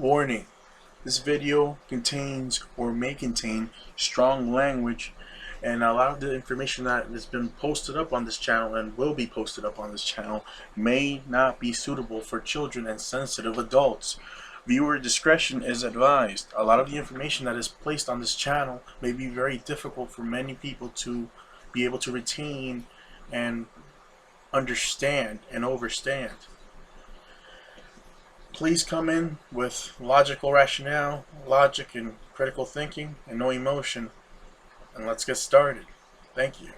Warning: this video contains or may contain strong language, and a lot of the information that has been posted up on this channel and will be posted up on this channel may not be suitable for children and sensitive adults. Viewer discretion is advised. A lot of the information that is placed on this channel may be very difficult for many people to be able to retain and understand and overstand. Please come in with logical rationale, logic and critical thinking, and no emotion. And let's get started. Thank you.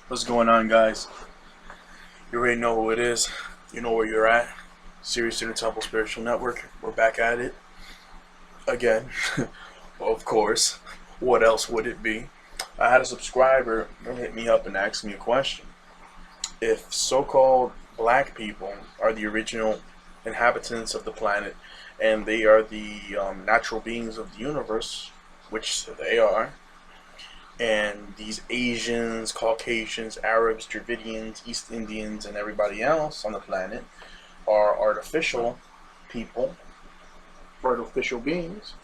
What's going on, guys? You already know who it is. You know where you're at. Serious Inner Temple Spiritual Network. We're back at it again. Of course. What else would it be? I had a subscriber hit me up and ask me a question. If so-called black people are the original inhabitants of the planet and they are the natural beings of the universe, which they are, and these Asians, Caucasians, Arabs, Dravidians, East Indians, and everybody else on the planet are artificial people, artificial beings.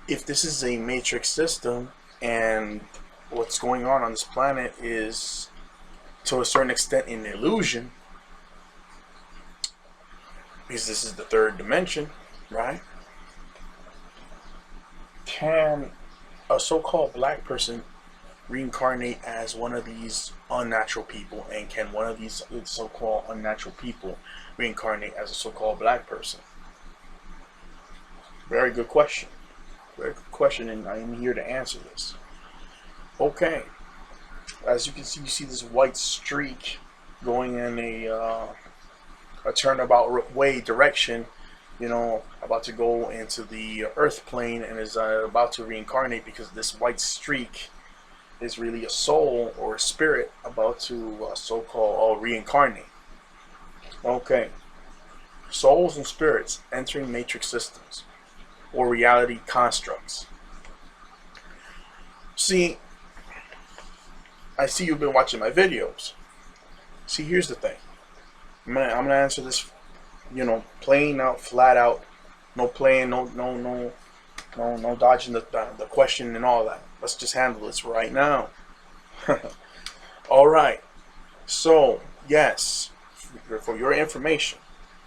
If this is a matrix system and what's going on this planet is to a certain extent an illusion, because this is the third dimension, right? Can a so-called black person reincarnate as one of these unnatural people, and can one of these so-called unnatural people reincarnate as a so-called black person? Very good question. Very good question, and I am here to answer this. Okay, as you can see, you see this white streak going in a turnabout way direction, you know, about to go into the earth plane and is about to reincarnate, because this white streak is really a soul or a spirit about to so-called reincarnate. Okay, souls and spirits entering matrix systems or reality constructs. See, I see you've been watching my videos. See, here's the thing. I'm gonna answer this, you know, plain out, flat out, no playing, no dodging the question and all that. Let's just handle this right now. All right. So yes, for your information,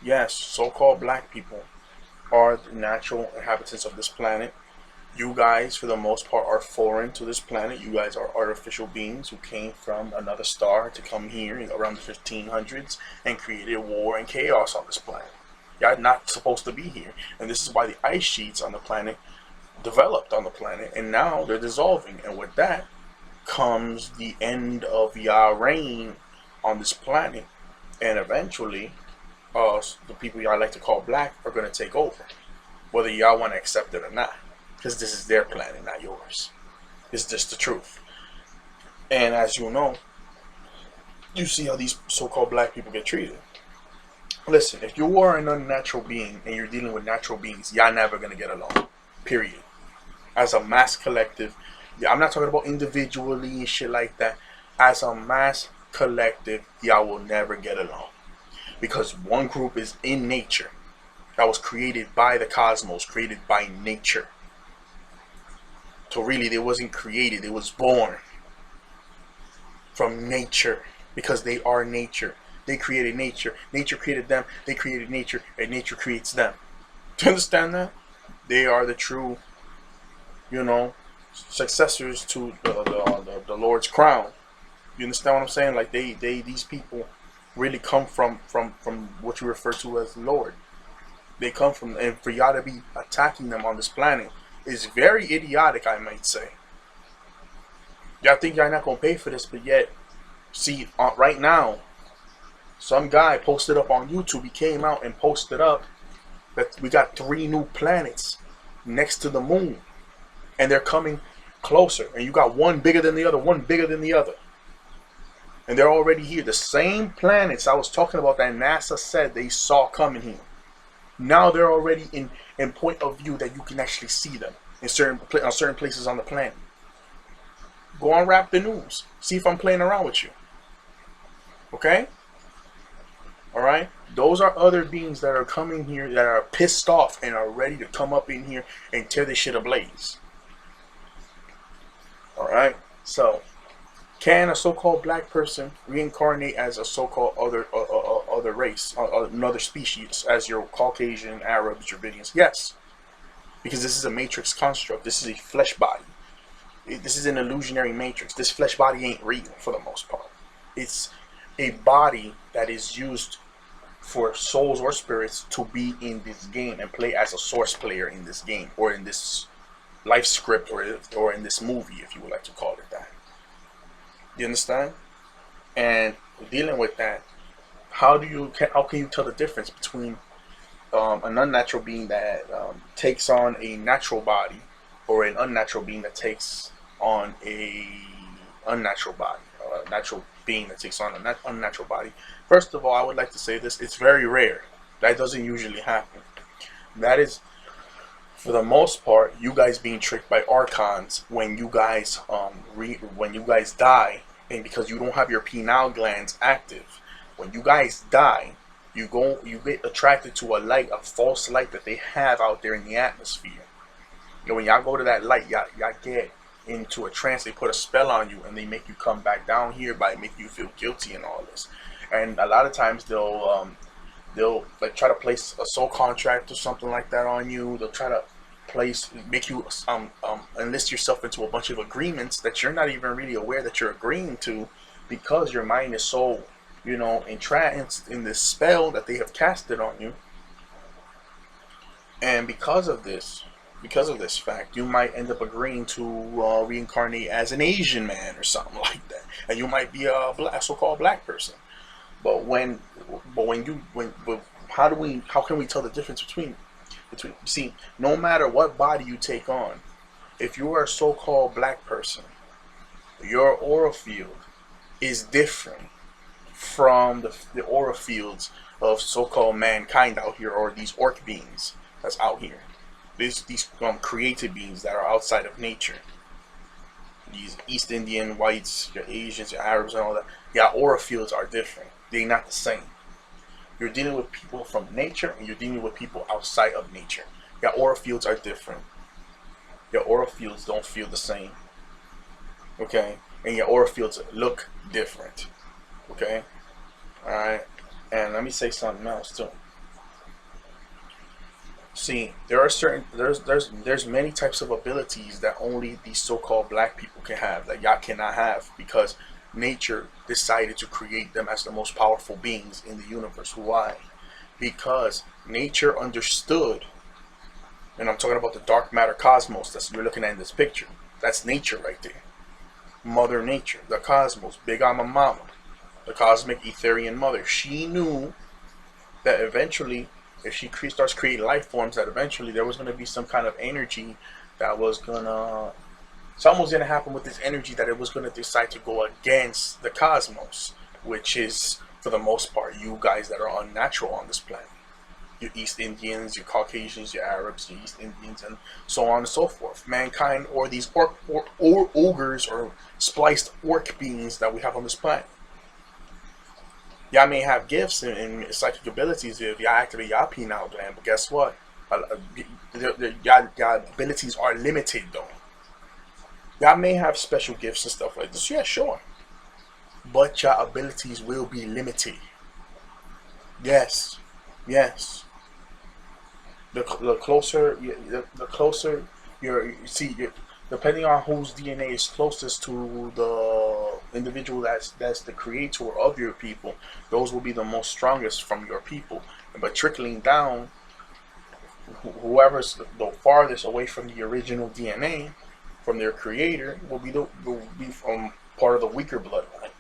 yes, so-called black people are the natural inhabitants of this planet. You guys, for the most part, are foreign to this planet. You guys are artificial beings who came from another star to come here around the 1500s and created war and chaos on this planet. You're not supposed to be here. And this is why the ice sheets on the planet developed on the planet. And now they're dissolving. And with that comes the end of Yah reign on this planet. And eventually, the people y'all like to call black are going to take over. Whether y'all want to accept it or not. Because this is their planet, not yours. It's just the truth. And as you know, you see how these so-called black people get treated. Listen, if you are an unnatural being and you're dealing with natural beings, y'all never going to get along. Period. As a mass collective, I'm not talking about individually and shit like that. As a mass collective, y'all will never get along. Because one group is in nature. That was created by the cosmos, created by nature. So really, it wasn't created, it was born from nature, because they are nature. They created nature. Nature created them. They created nature, and nature creates them. Do you understand that? They are the true, you know, successors to the Lord's crown. You understand what I'm saying? Like these people really come from what you refer to as the Lord. They come from, and for y'all to be attacking them on this planet is very idiotic, I might say. Y'all think y'all not gonna pay for this, but yet, see, right now, some guy posted up on YouTube. He came out and posted up that we got 3 new planets next to the moon, and they're coming closer. And you got one bigger than the other, one bigger than the other, and they're already here. The same planets I was talking about that NASA said they saw coming here. Now they're already in point of view that you can actually see them in certain places on the planet. Go on Rap the News. See if I'm playing around with you. Okay? Alright? Those are other beings that are coming here that are pissed off and are ready to come up in here and tear this shit ablaze. Alright? So, can a so-called black person reincarnate as a so-called other race, another species, as your Caucasian, Arabs, Dravidians? Yes, because this is a matrix construct. This is a flesh body. This is an illusionary matrix. This flesh body ain't real for the most part. It's a body that is used for souls or spirits to be in this game and play as a source player in this game, or in this life script, or in this movie, if you would like to call it that. You understand? And dealing with that, how can you tell the difference between an unnatural being that takes on a natural body, or an unnatural being that takes on a unnatural body, or a natural being that takes on an unnatural body? First of all, I would like to say this: it's very rare. That doesn't usually happen. That is, for the most part, you guys being tricked by archons when you guys when you guys die, and because you don't have your pineal glands active, when you guys die, you get attracted to a light, a false light that they have out there in the atmosphere. You know, when y'all go to that light, y'all get into a trance. They put a spell on you, and they make you come back down here by making you feel guilty and all this. And a lot of times they'll like try to place a soul contract or something like that on you. They'll try to make you enlist yourself into a bunch of agreements that you're not even really aware that you're agreeing to, because your mind is so, you know, entranced in this spell that they have casted on you. And because of this fact, you might end up agreeing to reincarnate as an Asian man or something like that, and you might be a so-called black person. But how can we tell the difference between see, no matter what body you take on, if you are a so-called black person, your aura field is different from the aura fields of so-called mankind out here, or these orc beings that's out here. These created beings that are outside of nature. These East Indian whites, your Asians, your Arabs, and all that. Yeah, aura fields are different. They're not the same. You're dealing with people from nature, and you're dealing with people outside of nature. Your aura fields are different. Your aura fields don't feel the same. Okay? And your aura fields look different. Okay? Alright? And let me say something else too. See, there are there's many types of abilities that only these so-called black people can have, that y'all cannot have, because nature decided to create them as the most powerful beings in the universe. Why? Because nature understood, and I'm talking about the dark matter cosmos that you're looking at in this picture. That's nature right there. Mother Nature, the cosmos, Big Mama Mama, the cosmic Etherian mother. She knew that eventually, if she starts creating life forms, that eventually there was going to be some kind of energy that was going to, something was going to happen with this energy, that it was going to decide to go against the cosmos, which is, for the most part, you guys that are unnatural on this planet. Your East Indians, your Caucasians, your Arabs, your East Indians, and so on and so forth. Mankind, or these ogres, or spliced orc beings that we have on this planet. Y'all may have gifts and psychic abilities if y'all activate y'all pineal gland, but guess what? Y'all abilities are limited though. Y'all may have special gifts and stuff like this, yeah, sure. But your abilities will be limited. Yes, yes. The closer you're, depending on whose DNA is closest to the individual that's the creator of your people, those will be the most strongest from your people. But trickling down, whoever's the farthest away from the original DNA, from their creator, will be from part of the weaker bloodline.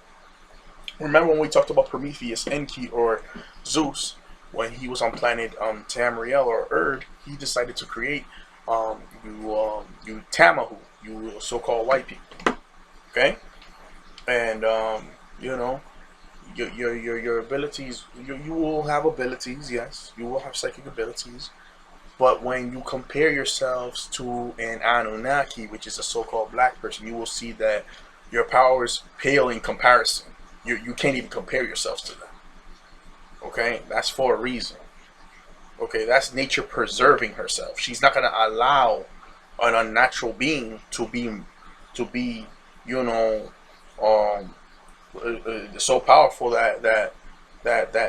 Remember when we talked about Prometheus, Enki, or Zeus, when he was on planet Tamriel or Erd, he decided to create you Tamahu, you so-called white people. Okay? And you know, your abilities, you will have abilities, yes, you will have psychic abilities. But when you compare yourselves to an Anunnaki, which is a so-called black person, you will see that your powers pale in comparison. You can't even compare yourselves to them. Okay? That's for a reason. Okay? That's nature preserving herself. She's not going to allow an unnatural being to be, you know, so powerful that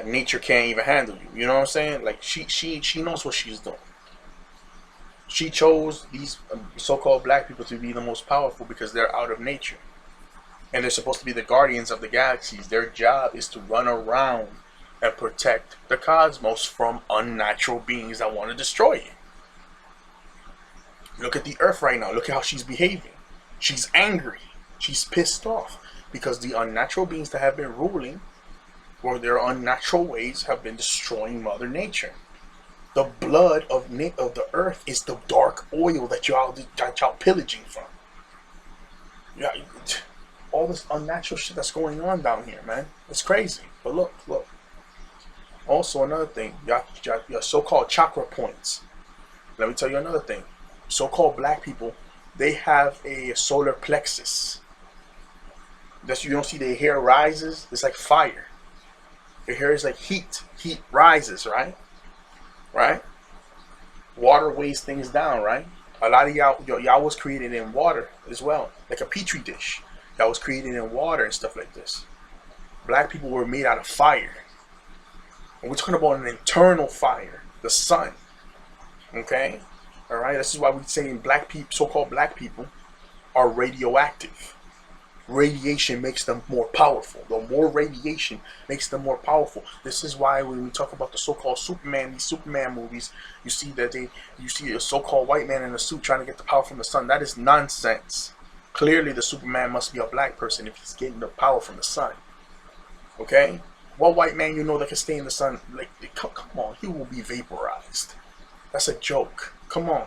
nature can't even handle you. You know what I'm saying? Like she knows what she's doing. She chose these so-called black people to be the most powerful because they're out of nature. And they're supposed to be the guardians of the galaxies. Their job is to run around and protect the cosmos from unnatural beings that want to destroy it. Look at the Earth right now. Look at how she's behaving. She's angry. She's pissed off. because the unnatural beings that have been ruling, or their unnatural ways, have been destroying Mother Nature. The blood of the earth is the dark oil that y'all pillaging from. Yeah, all this unnatural shit that's going on down here, man. It's crazy. But look. Also, another thing, your so-called chakra points. Let me tell you another thing. So-called black people, they have a solar plexus. That you don't see their hair rises. It's like fire. Their hair is like heat. Heat rises, right? Right? Water weighs things down, right? A lot of y'all was created in water as well, like a petri dish. Y'all was created in water and stuff like this. Black people were made out of fire. And we're talking about an internal fire, the sun. Okay? Alright? This is why we're saying black people, so-called black people, are radioactive. Radiation makes them more powerful. The more radiation makes them more powerful. This is why when we talk about the so-called Superman, these Superman movies, you see a so-called white man in a suit trying to get the power from the sun. That is nonsense. Clearly the Superman must be a black person if he's getting the power from the sun. Okay? What white man you know that can stay in the sun? Like, come on, he will be vaporized. That's a joke. Come on.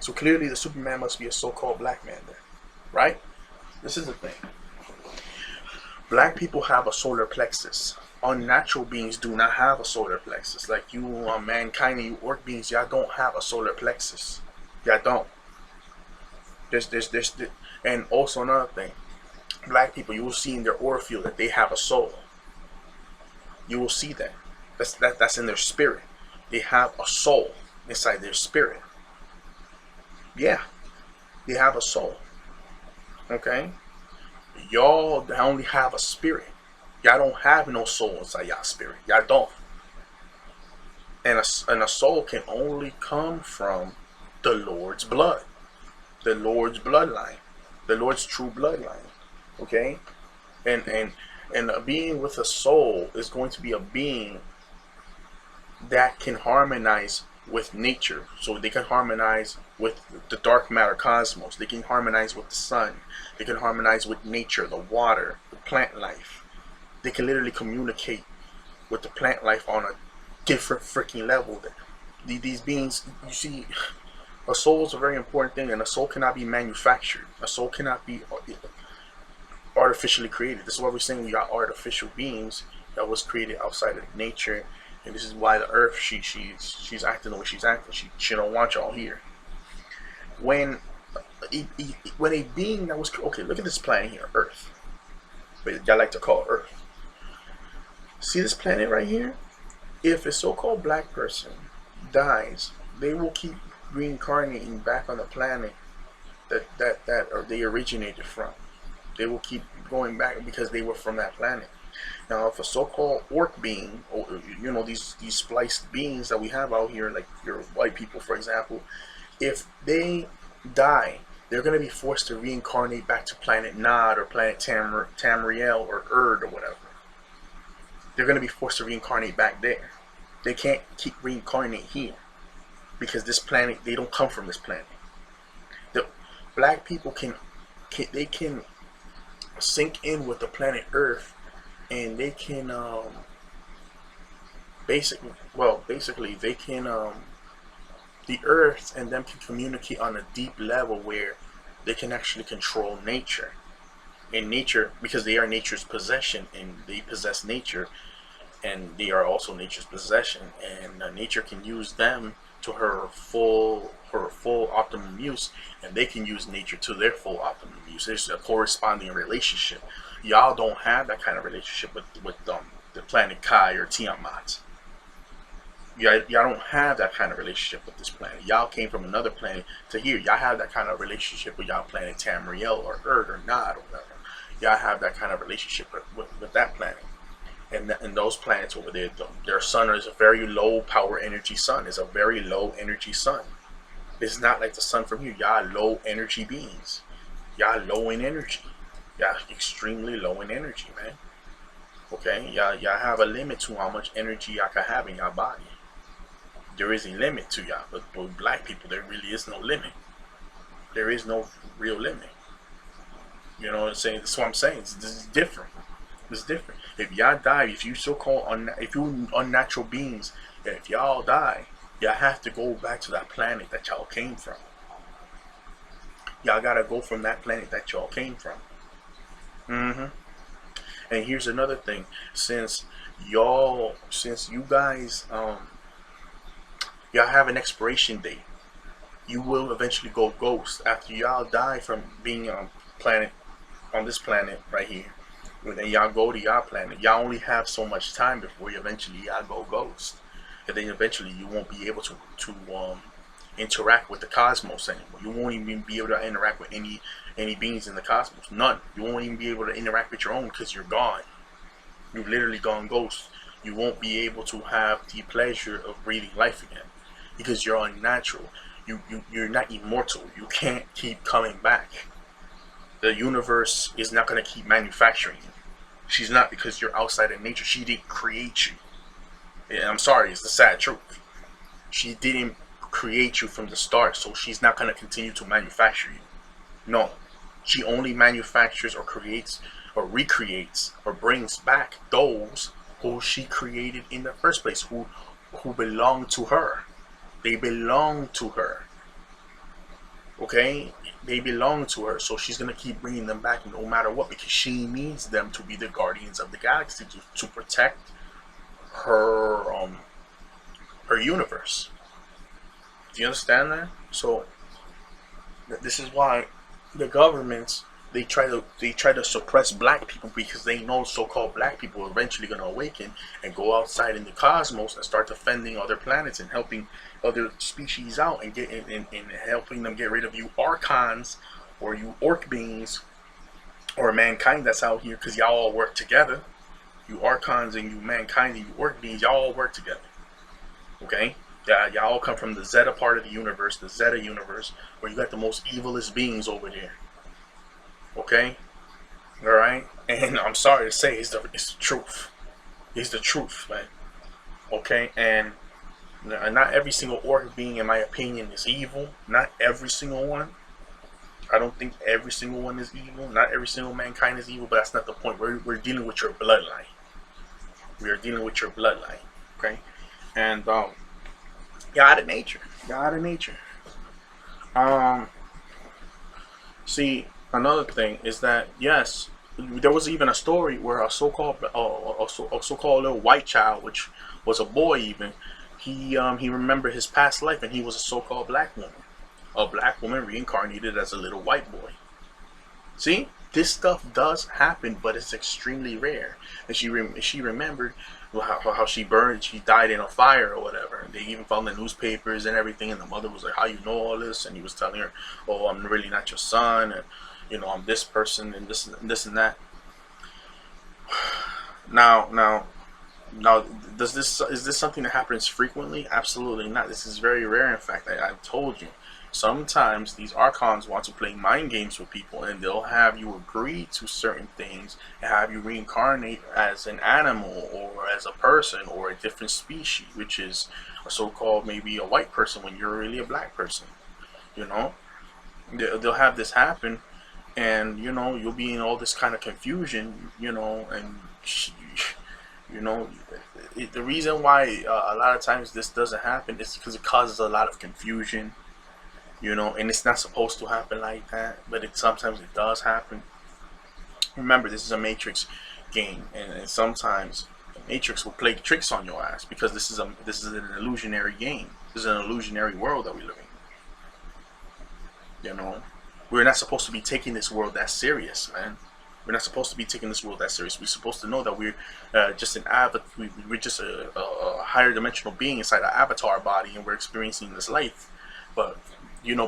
So clearly the Superman must be a so-called black man there. Right? This is the thing. Black people have a solar plexus. Unnatural beings do not have a solar plexus. Like you, mankind, and you orc beings, y'all don't have a solar plexus. Y'all don't. And also another thing. Black people, you will see in their aura field that they have a soul. You will see that. That's in their spirit. They have a soul inside their spirit. Yeah. They have a soul. Okay? Y'all only have a spirit. Y'all don't have no soul inside y'all spirit. Y'all don't. And a soul can only come from the Lord's blood. The Lord's bloodline. The Lord's true bloodline. Okay? And a being with a soul is going to be a being that can harmonize with nature. So they can harmonize with the dark matter cosmos. They can harmonize with the sun. They can harmonize with nature, the water, the plant life. They can literally communicate with the plant life on a different freaking level. These beings, you see, a soul is a very important thing, and a soul cannot be manufactured. A soul cannot be artificially created. This is why we're saying we are artificial beings that was created outside of nature. And this is why the earth, she's acting the way she's acting. She don't want y'all here. When a being that was, okay, look at this planet here, Earth. But y'all like to call it Earth. See this planet right here? If a so-called black person dies, they will keep reincarnating back on the planet that they originated from. They will keep going back because they were from that planet. Now, if a so-called orc being, or you know, these spliced beings that we have out here, like your white people, for example, if they die, they're going to be forced to reincarnate back to planet Nod or planet Tamriel or Erd or whatever. They're going to be forced to reincarnate back there. They can't keep reincarnating here because this planet, they don't come from this planet. The black people can sink in with the planet Earth, and they can basically they can the earth and them can communicate on a deep level where they can actually control nature. And nature, because they are nature's possession and they possess nature, and they are also nature's possession, and nature can use them to her full optimum use, and they can use nature to their full optimum use. There's a corresponding relationship. Y'all don't have that kind of relationship with the planet Kai or Tiamat. Y'all don't have that kind of relationship with this planet. Y'all came from another planet to here. Y'all have that kind of relationship with y'all planet Tamriel or Erd or Nod or whatever. Y'all have that kind of relationship with that planet. And those planets over there, their sun is a very low power energy sun. It's a very low energy sun. It's not like the sun from here. Y'all low energy beings. Y'all low in energy. Y'all extremely low in energy, man. Okay? Y'all have a limit to how much energy y'all can have in y'all body. There is a limit to y'all, but with black people, there really is no limit. There is no real limit. You know what I'm saying? That's what I'm saying. This is different. It's different. If y'all die, if you so-called if you unnatural beings, if y'all die, y'all have to go back to that planet that y'all came from. Y'all gotta go from that planet that y'all came from. Mm-hmm. And here's another thing: since since you guys, y'all have an expiration date, you will eventually go ghost after y'all die from being on planet on this planet right here. When then y'all go to y'all planet, y'all only have so much time before you eventually y'all go ghost, and then eventually you won't be able to interact with the cosmos anymore. You won't even be able to interact with any beings in the cosmos. None. You won't even be able to interact with your own because you're gone. You've literally gone ghost. You won't be able to have the pleasure of breathing life again because you're unnatural. You're not immortal. You can't keep coming back. The universe is not going to keep manufacturing you. She's not, because you're outside of nature. She didn't create you. Yeah, I'm sorry, it's the sad truth. She didn't create you from the start, so she's not going to continue to manufacture you. No. She only manufactures or creates or recreates or brings back those who she created in the first place, who belong to her. They belong to her. Okay? They belong to her, so she's going to keep bringing them back no matter what, because she needs them to be the guardians of the galaxy, to protect her her universe. Do you understand that? So this is why the governments, they try to suppress black people, because they know so-called black people are eventually going to awaken and go outside in the cosmos and start defending other planets and helping other species out and helping them get rid of you archons or you orc beings or mankind that's out here, because y'all all work together. You archons and you mankind and you orc beings, y'all all work together. Okay? Yeah, y'all all come from the Zeta part of the universe, the Zeta universe, where you got the most evilest beings over there. Okay? Alright? And I'm sorry to say, it's the truth. It's the truth, man. Okay? And not every single orc being, in my opinion, is evil. Not every single one. I don't think every single one is evil. Not every single mankind is evil, but that's not the point. We're dealing with your bloodline. We are dealing with your bloodline. Okay? And, God of nature. God of nature. See, another thing is that, yes, there was even a story where a so-called little white child, which was a boy even, he remembered his past life, and he was a so-called black woman. A black woman reincarnated as a little white boy. See, this stuff does happen, but it's extremely rare. And she remembered how she died in a fire or whatever. And they even found the newspapers and everything, and the mother was like, "How you know all this?" And he was telling her, "Oh, I'm really not your son, and I'm this person and this and that." Now, is this something that happens frequently? Absolutely not. This is very rare. In fact, I've told you. Sometimes these archons want to play mind games with people, and they'll have you agree to certain things and have you reincarnate as an animal or as a person or a different species, which is a so-called maybe a white person when you're really a black person. They'll have this happen, and you'll be in all this kind of confusion, and the reason why a lot of times this doesn't happen is because it causes a lot of confusion. And it's not supposed to happen like that, but sometimes it does happen. Remember, this is a Matrix game, and sometimes the Matrix will play tricks on your ass, because this is an illusionary game. This is an illusionary world that we live in. We're not supposed to be taking this world that serious, man. We're not supposed to be taking this world that serious. We're supposed to know that we're just an we're just a higher dimensional being inside an avatar body, and we're experiencing this life. But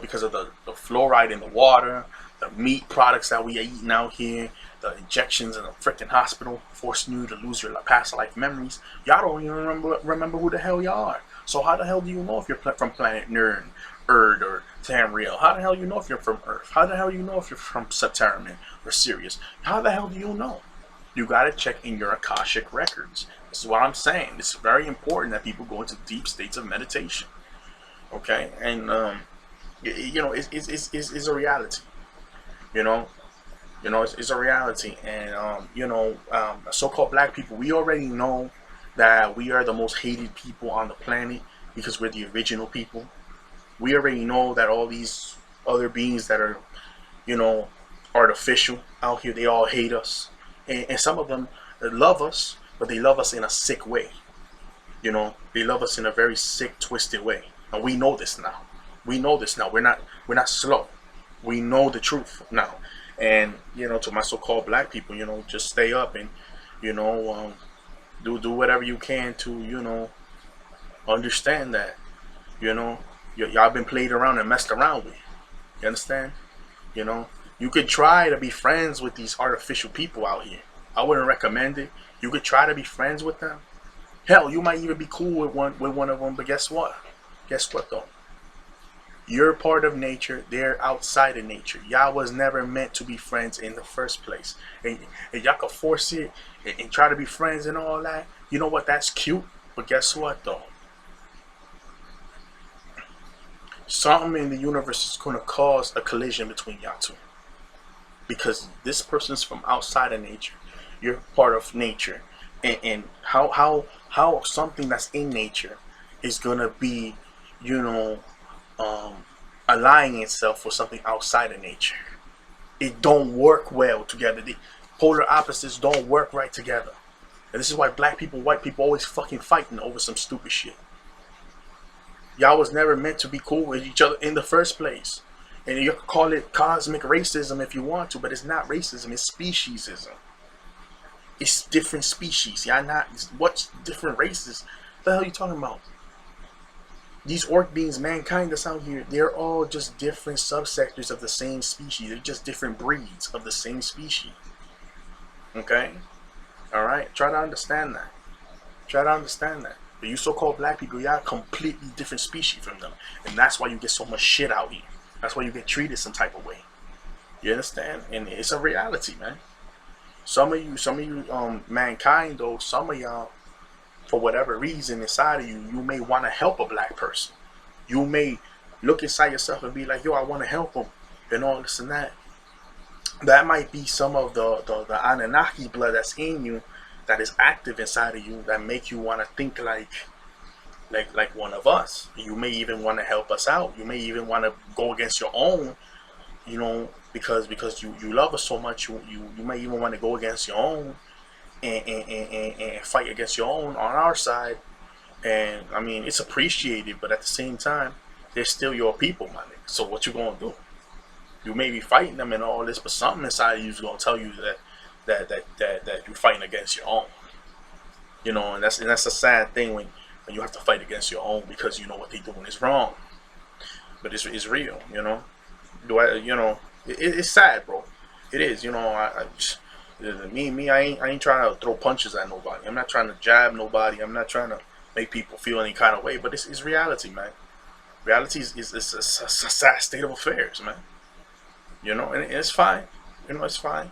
because of the fluoride in the water, the meat products that we are eating out here, the injections in the freaking hospital forcing you to lose your past life memories, y'all don't even remember who the hell y'all are. So how the hell do you know if you're from planet Nern, Erd, or Tamriel? How the hell do you know if you're from Earth? How the hell do you know if you're from Septerramin or Sirius? How the hell do you know? You gotta check in your Akashic records. This is what I'm saying. It's very important that people go into deep states of meditation. Okay, and it's a reality. You know, it's a reality. And so-called black people, we already know that we are the most hated people on the planet because we're the original people. We already know that all these other beings that are, you know, artificial out here, they all hate us. And some of them love us, but they love us in a sick way. You know, they love us in a very sick, twisted way. And we know this now. We know this now. We're not slow. We know the truth now. And to my so-called black people, just stay up and you know um, do whatever you can to understand that you know y'all been played around and messed around with. You understand? You know, you could try to be friends with these artificial people out here. I wouldn't recommend it. You could try to be friends with them. Hell, you might even be cool with one of them. But guess what? Guess what though? You're part of nature. They're outside of nature. Y'all was never meant to be friends in the first place. And y'all could force it and try to be friends and all that. You know what? That's cute. But guess what though? Something in the universe is going to cause a collision between y'all two. Because this person's from outside of nature. You're part of nature. And how something that's in nature is going to be, you know, aligning itself with something outside of nature. It don't work well together. The polar opposites don't work right together. And this is why black people, white people always fucking fighting over some stupid shit. Y'all was never meant to be cool with each other in the first place. And you can call it cosmic racism if you want to, but it's not racism, it's speciesism. It's different species. Y'all not, what's different races? What the hell are you talking about? These orc beings, mankind that's out here, they're all just different subsectors of the same species. They're just different breeds of the same species. Okay? Alright? Try to understand that. Try to understand that. But you so-called black people, y'all completely different species from them. And that's why you get so much shit out here. That's why you get treated some type of way. You understand? And it's a reality, man. Some of you, mankind though, some of y'all, for whatever reason inside of you, you may want to help a black person. You may look inside yourself and be like, yo, I want to help them, and all this and that. That might be some of the Anunnaki blood that's in you, that is active inside of you, that make you want to think like one of us. You may even want to help us out. You may even want to go against your own, because you love us so much. You may even want to go against your own and fight against your own on our side. And I mean, it's appreciated, but at the same time, they're still your people, my nigga. So what you gonna do? You may be fighting them and all this, but something inside of you is gonna tell you that you're fighting against your own. And that's a sad thing when you have to fight against your own because you know what they're doing is wrong. But it's real, it's sad, bro. It is, I ain't trying to throw punches at nobody. I'm not trying to jab nobody. I'm not trying to make people feel any kind of way. But it's reality, man. Reality is a sad state of affairs, man. And it's fine. It's fine.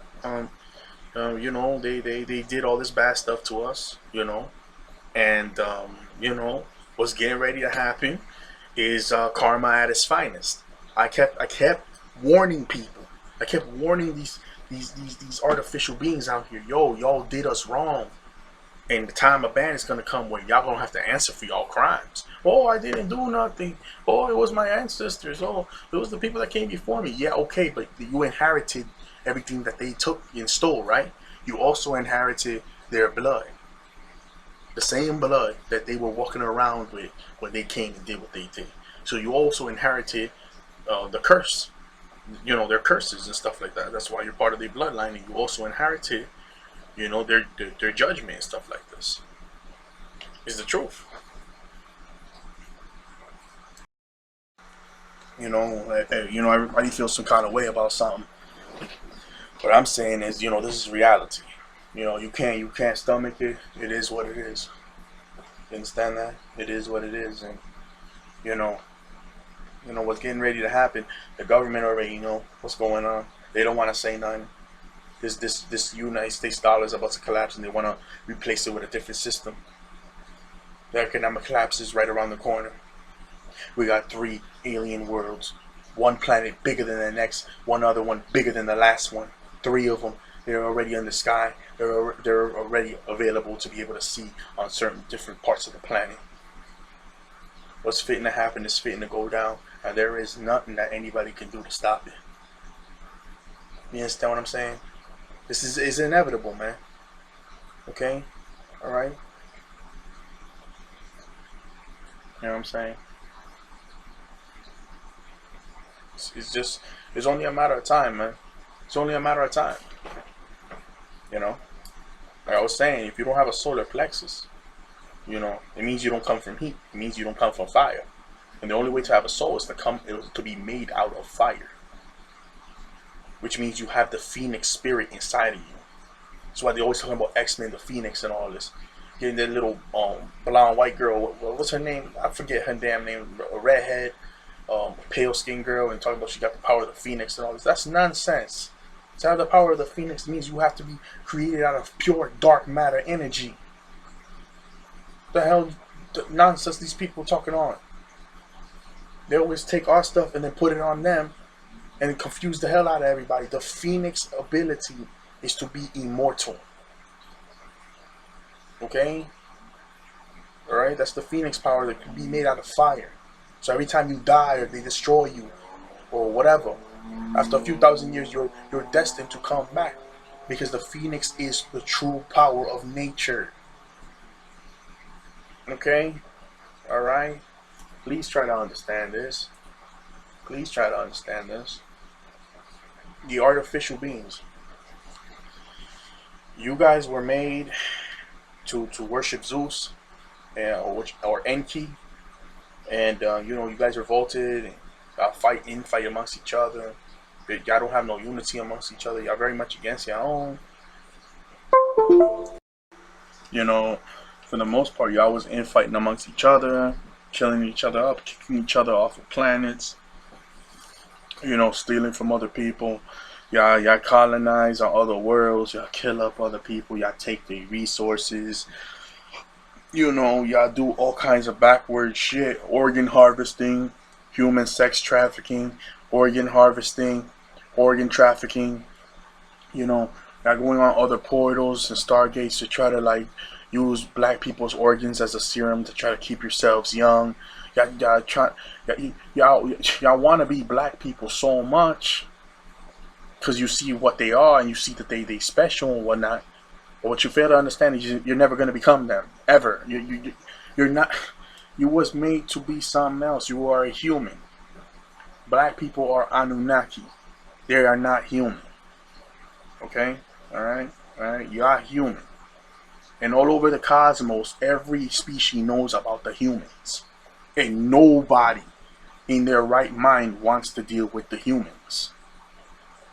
They did all this bad stuff to us, and what's getting ready to happen is karma at its finest. I kept warning people. I kept warning these artificial beings out here. Yo, y'all did us wrong, and the time of ban is gonna come where y'all gonna have to answer for y'all crimes. Oh, I didn't do nothing. Oh, it was my ancestors. Oh, it was the people that came before me. Yeah, okay, but you inherited everything that they took and stole, right? You also inherited their blood, the same blood that they were walking around with when they came and did what they did. So you also inherited the curse, their curses and stuff like that. That's why you're part of their bloodline, and you also inherited, their judgment and stuff like this. Is the truth. Everybody feels some kind of way about something. What I'm saying is, this is reality. You can't stomach it. It is what it is. You understand that? It is what it is, and what's getting ready to happen. The government already know what's going on. They don't want to say nothing. This United States dollar is about to collapse, and they want to replace it with a different system. The economic collapse is right around the corner. We got 3 alien worlds. One planet bigger than the next. One other one bigger than the last one. 3 of them, they're already in the sky. They're already available to be able to see on certain different parts of the planet. What's fitting to happen is fitting to go down, and there is nothing that anybody can do to stop it. You understand what I'm saying? This is inevitable, man. Okay? Alright? You know what I'm saying? It's only a matter of time, man. It's only a matter of time. You know? Like I was saying, if you don't have a solar plexus, you know, it means you don't come from heat. It means you don't come from fire. And the only way to have a soul is to be made out of fire. Which means you have the phoenix spirit inside of you. That's why they always talking about X-Men, the Phoenix, and all this. Getting that little blonde white girl. What's her name? I forget her damn name. A redhead, pale skin girl, and talking about she got the power of the Phoenix and all this. That's nonsense. To have the power of the Phoenix means you have to be created out of pure dark matter energy. The hell nonsense these people talking on. They always take our stuff and then put it on them and confuse the hell out of everybody. The Phoenix ability is to be immortal. Okay? Alright? That's the Phoenix power that can be made out of fire. So every time you die or they destroy you or whatever, after a few thousand years you're destined to come back. Because the Phoenix is the true power of nature. Okay? Alright? Please try to understand this. Please try to understand this. The artificial beings. You guys were made to worship Zeus or Enki. And you know, you guys revolted and fight amongst each other. Y'all don't have no unity amongst each other. Y'all very much against your own. You know, for the most part, y'all was infighting amongst each other, killing each other up, kicking each other off of planets, you know, stealing from other people. Y'all colonize on other worlds, y'all kill up other people, y'all take their resources, you know, y'all do all kinds of backward shit, organ harvesting, human sex trafficking, organ harvesting, organ trafficking, you know, y'all going on other portals and stargates to try to like use black people's organs as a serum to try to keep yourselves young. Y'all want to be black people so much because you see what they are and you see that they special and whatnot. But what you fail to understand is you're never going to become them ever. You're not. You was made to be something else. You are a human. Black people are Anunnaki. They are not human. Okay, all right. You are human. And all over the cosmos, every species knows about the humans. And nobody in their right mind wants to deal with the humans.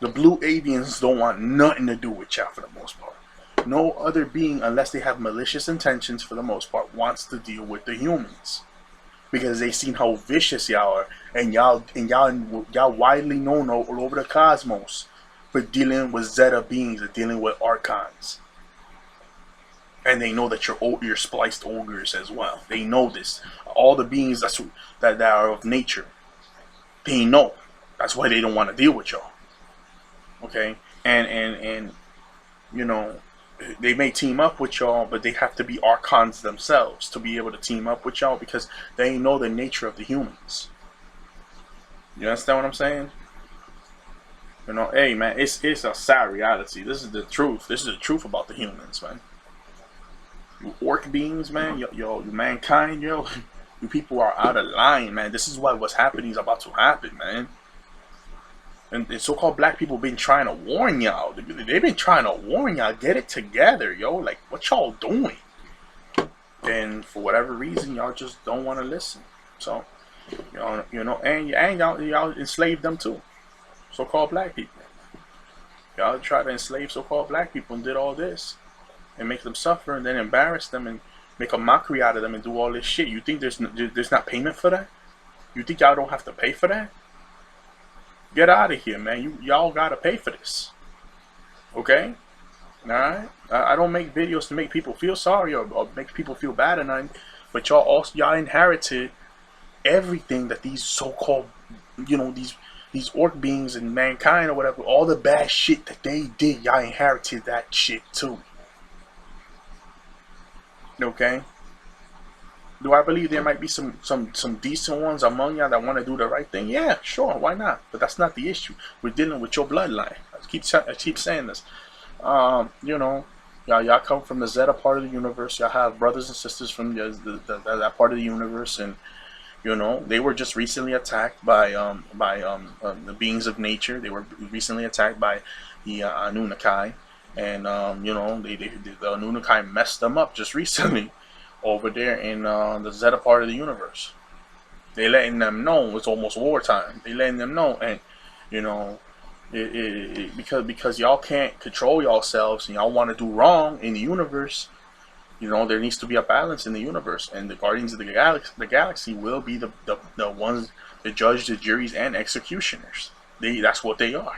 The blue aliens don't want nothing to do with y'all for the most part. No other being, unless they have malicious intentions for the most part, wants to deal with the humans. Because they seen how vicious y'all are. And y'all widely known all over the cosmos for dealing with Zeta beings or dealing with archons. And they know that you're spliced ogres as well. They know this. All the beings that are of nature, they know. That's why they don't want to deal with y'all. Okay? And you know, they may team up with y'all, but they have to be archons themselves to be able to team up with y'all because they know the nature of the humans. You understand what I'm saying? You know, hey man, it's a sad reality. This is the truth. This is the truth about the humans, man. You orc beings, man, you mankind, you people are out of line, man. This is what's happening is about to happen, man. And so-called black people been trying to warn y'all. They've been trying to warn y'all. Get it together, yo. Like, what y'all doing? And for whatever reason, y'all just don't want to listen. So, you know, and y'all enslaved them too. So-called black people. Y'all tried to enslave so-called black people and did all this. And make them suffer and then embarrass them and make a mockery out of them and do all this shit. You think there's not payment for that? You think y'all don't have to pay for that? Get out of here, man. Y'all gotta pay for this. Okay? Alright? I don't make videos to make people feel sorry or make people feel bad or nothing. But y'all inherited everything that these so-called, you know, these these orc beings and mankind or whatever, all the bad shit that they did, y'all inherited that shit too. Okay? Do I believe there might be some decent ones among y'all that want to do the right thing? Yeah, sure, why not? But that's not the issue. We're dealing with your bloodline. I keep saying this. You know, y'all come from the Zeta part of the universe. Y'all have brothers and sisters from that part of the universe, and you know they were just recently attacked by the beings of nature. They were recently attacked by the Anunnaki, and you know the Anunnaki messed them up just recently over there in the Zeta part of the universe. They letting them know it's almost wartime. They letting them know, and you know. Because y'all can't control yourselves and y'all want to do wrong in the universe, you know there needs to be a balance in the universe, and the Guardians of the Galaxy will be the ones, the judge, the juries, and executioners. That's what they are.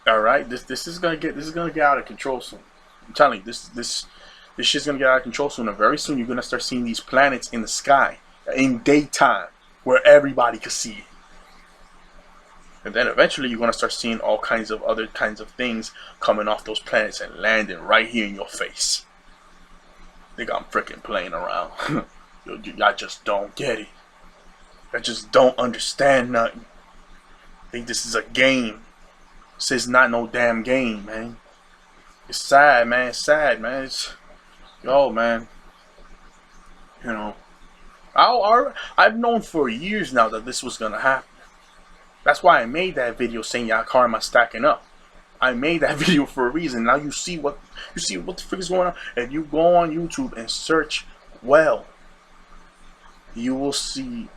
All right, this is gonna get out of control soon. I'm telling you, this shit's gonna get out of control soon, and very soon you're gonna start seeing these planets in the sky in daytime where everybody can see it. And then eventually you're going to start seeing all kinds of other kinds of things coming off those planets and landing right here in your face. Think I'm freaking playing around. I just don't get it. I just don't understand nothing. Think this is a game. This is not no damn game, man. It's sad, man. It's sad, man. It's, yo, man. You know, I've known for years now that this was going to happen. That's why I made that video saying y'all karma stacking up. I made that video for a reason. Now you see what the frick is going on. If you go on YouTube and search well, you will see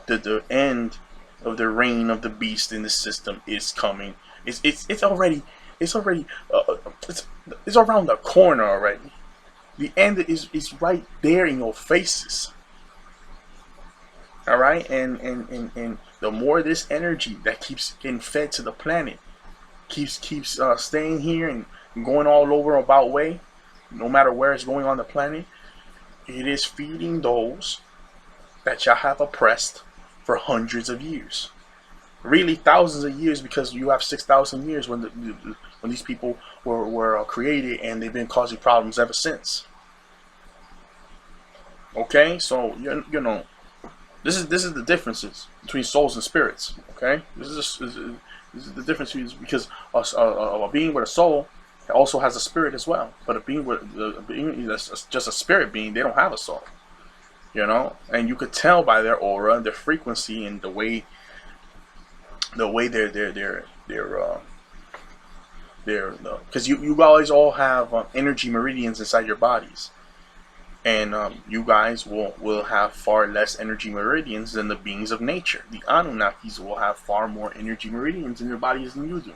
that the end of the reign of the beast in the system is coming. It's already around the corner already. The end is right there in your faces. All right, and the more this energy that keeps getting fed to the planet keeps staying here and going all over about way, no matter where it's going on the planet, it is feeding those that y'all have oppressed for hundreds of years, really thousands of years, because you have 6,000 years when these people were created, and they've been causing problems ever since. Okay, so you know. This is the differences between souls and spirits. Okay, this is the difference, because a being with a soul also has a spirit as well. But a being that's just a spirit being, they don't have a soul. You know, and you could tell by their aura, their frequency, and the way they're because you guys all have energy meridians inside your bodies. And you guys will have far less energy meridians than the beings of nature. The Anunnakis will have far more energy meridians in their bodies than you do.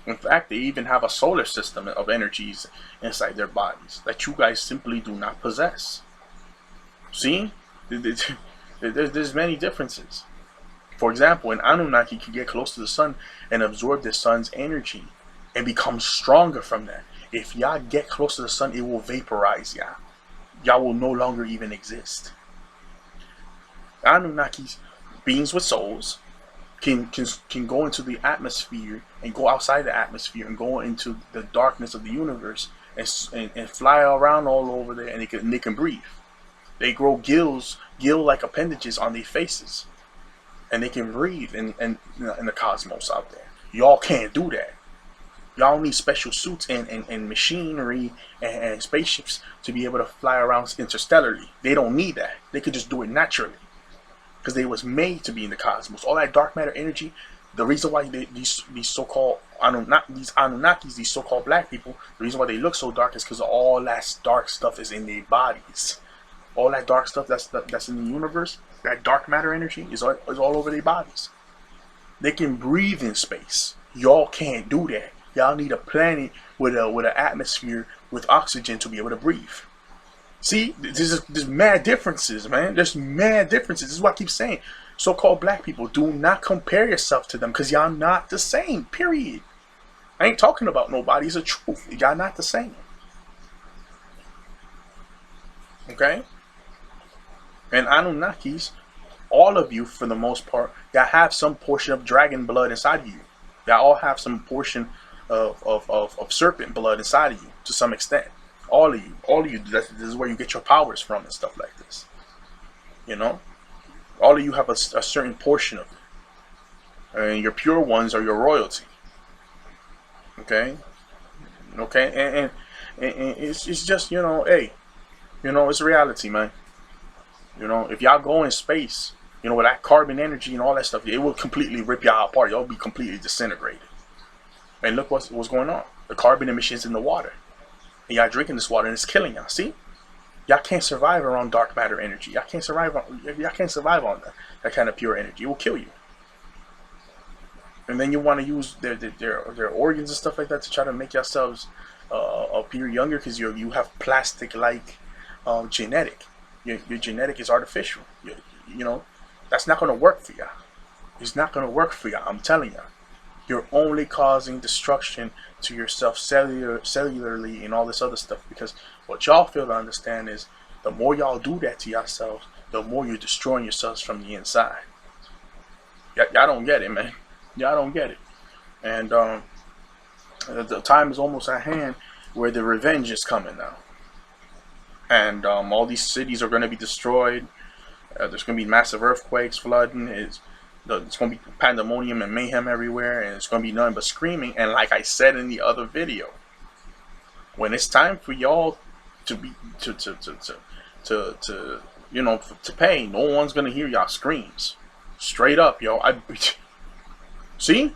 In fact, they even have a solar system of energies inside their bodies that you guys simply do not possess. See? There's many differences. For example, an Anunnaki can get close to the sun and absorb the sun's energy and become stronger from that. If y'all get close to the sun, it will vaporize y'all. Y'all will no longer even exist. Anunnakis, beings with souls, can go into the atmosphere and go outside the atmosphere and go into the darkness of the universe and fly around all over there, and they can breathe. They grow gill-like appendages on their faces, and they can breathe in the cosmos out there. Y'all can't do that. Y'all need special suits and machinery and spaceships to be able to fly around interstellarly. They don't need that. They could just do it naturally, because they was made to be in the cosmos. All that dark matter energy. The reason why these so-called Anunnakis, these so-called black people, the reason why they look so dark is because all that dark stuff is in their bodies. All that dark stuff that's in the universe, that dark matter energy is all over their bodies. They can breathe in space. Y'all can't do that. Y'all need a planet with an atmosphere with oxygen to be able to breathe. See, there's mad differences, man. There's mad differences. This is what I keep saying. So-called black people, do not compare yourself to them, because y'all not the same, period. I ain't talking about nobody. It's a truth. Y'all not the same. Okay? And Anunnakis all of you, for the most part, that have some portion of dragon blood inside of you. That all have some portion of serpent blood inside of you to some extent. All of you. This is where you get your powers from and stuff like this. You know, all of you have a certain portion of it, and your pure ones are your royalty. Okay, and it's just, you know, hey, you know, it's reality, man. You know, if y'all go in space, you know, with that carbon energy and all that stuff, it will completely rip y'all apart. Y'all be completely disintegrated. And look what's going on. The carbon emissions in the water. And y'all drinking this water and it's killing y'all. See? Y'all can't survive around dark matter energy. Y'all can't survive on that kind of pure energy. It will kill you. And then you want to use their organs and stuff like that to try to make yourselves appear younger, because you have plastic like genetic. Your genetic is artificial. You know, that's not going to work for y'all. It's not going to work for y'all. I'm telling y'all. You're only causing destruction to yourself cellularly and all this other stuff, because what y'all fail to understand is the more y'all do that to yourselves, the more you're destroying yourselves from the inside. Y'all don't get it, man. Y'all don't get it. And the time is almost at hand where the revenge is coming now. And all these cities are going to be destroyed. There's going to be massive earthquakes, flooding. It's going to be pandemonium and mayhem everywhere, and it's going to be nothing but screaming. And like I said in the other video, when it's time for y'all to be you know, to pay, no one's going to hear y'all screams. Straight up, yo. See?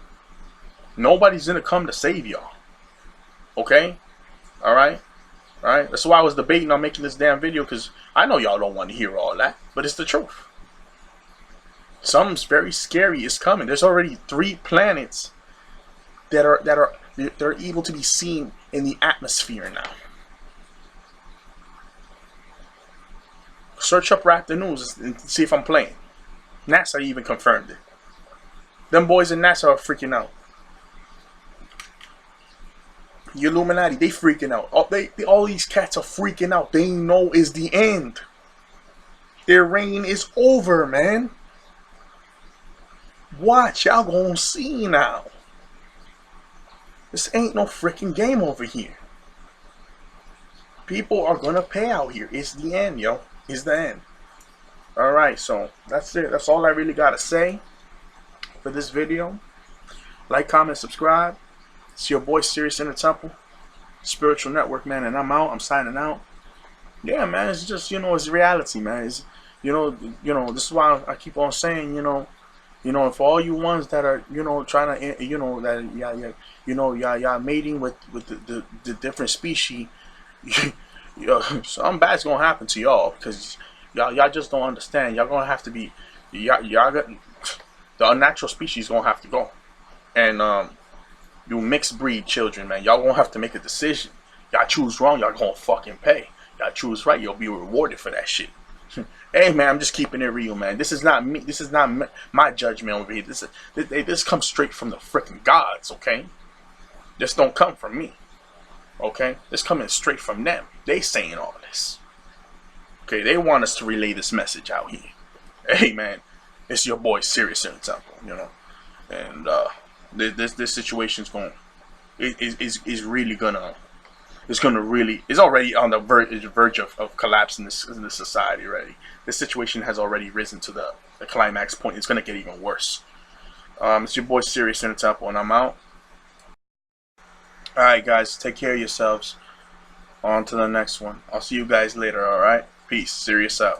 Nobody's going to come to save y'all. Okay? All right? Alright, that's why I was debating on making this damn video, because I know y'all don't want to hear all that, but it's the truth. Something very scary is coming. There's already 3 planets that are able to be seen in the atmosphere now. Search up Raptor News and see if I'm playing. NASA even confirmed it. Them boys in NASA are freaking out. The Illuminati, they freaking out. All these cats are freaking out. They know it's the end. Their reign is over, man. Watch, y'all gonna see now. This ain't no freaking game over here. People are gonna pay out here. It's the end, yo. It's the end. Alright, so that's it. That's all I really gotta say for this video. Like, comment, subscribe. It's your boy Sirius Inner Temple, Spiritual Network, man, and I'm out. I'm signing out. Yeah, man, it's just, you know, it's reality, man. It's, you know, this is why I keep on saying, you know, for all you ones that are, you know, trying to, you know, that y'all mating with the different species, something bad's gonna happen to y'all, because y'all just don't understand. Y'all gonna have to be, y'all got the unnatural species gonna have to go, and you mixed breed children, man, y'all gonna have to make a decision. Y'all choose wrong, y'all gonna fucking pay. Y'all choose right, you'll be rewarded for that shit. Hey, man, I'm just keeping it real, man. This is not me. This is not my judgment over here. This comes straight from the freaking gods, okay? This don't come from me, okay? This coming straight from them. They saying all this. Okay, they want us to relay this message out here. Hey, man, it's your boy Sirius Inner Temple, you know, and this situation's going, is really gonna. It's already on the verge of collapse in this society already. This situation has already risen to the climax point. It's going to get even worse. It's your boy Sirius Inner Temple, and I'm out. Alright, guys, take care of yourselves. On to the next one. I'll see you guys later, alright? Peace. Sirius out.